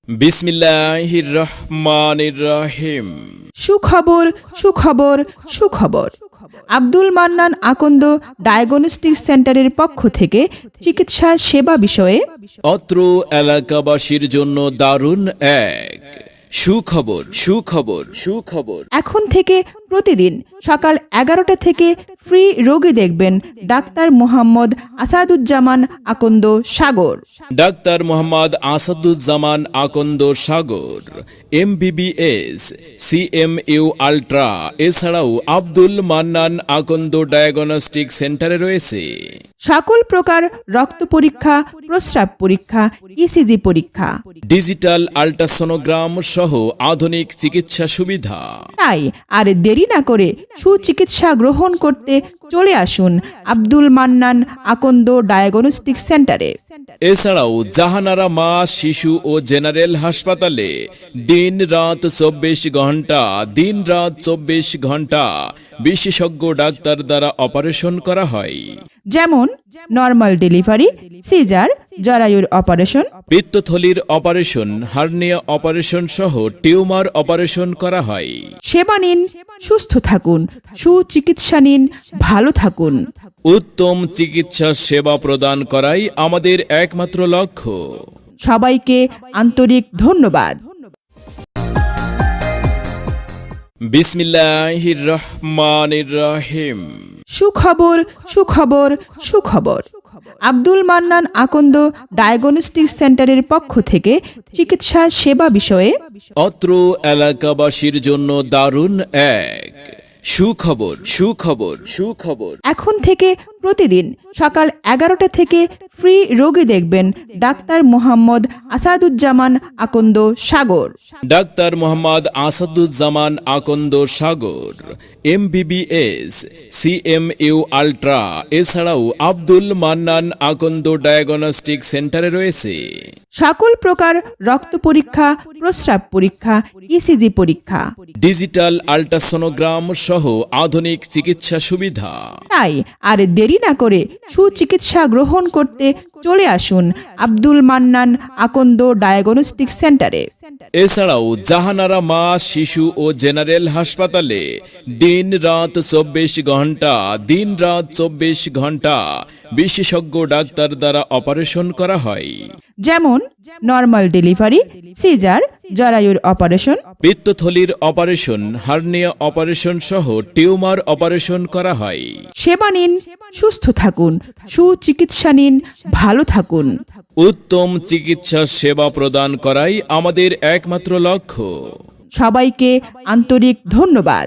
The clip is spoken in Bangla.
বিসমিল্লাহির রহমানির রহিম। সুখবর সুখবর সুখবর। আব্দুল মান্নান আকন্দ ডায়াগনস্টিক সেন্টারের পক্ষ থেকে চিকিৎসা সেবা বিষয়ে অত্র এলাকাবাসীর জন্য দারুণ এক সুখবর সুখবর সুখবর। এখন থেকে প্রতিদিন সকাল 11টা থেকে ফ্রি রোগী দেখবেন ডাক্তার মোহাম্মদ আসাদুজ্জামান আকন্দ সাগর। ডাক্তার মোহাম্মদ আসাদুজ্জামান আকন্দ সাগর MBBS CMU আল্ট্রা। এছাড়াও আব্দুল মান্নান আকন্দ ডায়াগনস্টিক সেন্টারে রয়েছে সকল প্রকার রক্ত পরীক্ষা, প্রস্রাব পরীক্ষা, ECG পরীক্ষা, ডিজিটাল আল্ট্রাসোনোগ্রাম সহ আধুনিক চিকিৎসা সুবিধা। তাই আর দেরি না করে সুচিকিৎসা গ্রহণ করতে চলে আসুন আব্দুল মান্নান আকন্দ ডায়াগনস্টিক সেন্টারে। এছাড়াও জাহানারা মা শিশু ও জেনারেল হাসপাতালে দিন রাত 24 ঘন্টা বিশেষজ্ঞ ডাক্তার দ্বারা অপারেশন করা হয়, যেমন নরমাল ডেলিভারি, সিজার, জরায়ুর অপারেশন, পিত্তথলির অপারেশন, হার্নিয়া অপারেশন সহ টিউমার অপারেশন করা হয়। সেবা নিন, সুস্থ থাকুন, সুচিকিৎসা নিন, ভালো থাকুন। উত্তম চিকিৎসা সেবা প্রদান করাই আমাদের একমাত্র লক্ষ্য। সবাইকে আন্তরিক ধন্যবাদ। বিসমিল্লাহির রহমানির রহিম। সুখবর সুখবর সুখবর। আব্দুল মান্নান আকন্দ ডায়াগনস্টিক সেন্টারের পক্ষ থেকে চিকিৎসা সেবা বিষয়ে অত্র এলাকাবাসীর জন্য দারুণ এক সুখবর সুখবর সুখবর। এখন থেকে প্রতিদিন সকাল 11টা থেকে ফ্রি রোগী দেখবেন ডাক্তার মোহাম্মদ আসাদুজ্জামান আকন্দ সাগর। ডাক্তার মোহাম্মদ আসাদুজ্জামান আকন্দ সাগর MBBS CMU আল্ট্রা। এছাড়াও আব্দুল মান্নান আকন্দ ডায়াগনস্টিক সেন্টারে রয়েছে সকল প্রকার রক্ত পরীক্ষা, প্রস্রাব পরীক্ষা, ECG পরীক্ষা, ডিজিটাল আল্ট্রাসোনোগ্রাম সহ আধুনিক চিকিৎসা সুবিধা। তাই আর দেরি না করে সুচিকিৎসা গ্রহণ করতে চলে আসুন আব্দুল মান্নান আকন্দ ডায়াগনস্টিক সেন্টারে। এছাড়াও জাহানারা মা শিশু ও জেনারেল হাসপাতালে দিন রাত 24 ঘন্টা বিশেষজ্ঞ ডাক্তার দ্বারা অপারেশন করা হয়, যেমন নরমাল ডেলিভারি, সিজার, জরায়ুর অপারেশন, পিত্তথলির অপারেশন, হার্নিয়া অপারেশন সহ টিউমার অপারেশন করা হয়। সেবা নিন, সুস্থ থাকুন, সুচিকিৎসা নিন, ভালো থাকুন। উত্তম চিকিৎসা সেবা প্রদান করাই আমাদের একমাত্র লক্ষ্য। সবাইকে আন্তরিক ধন্যবাদ।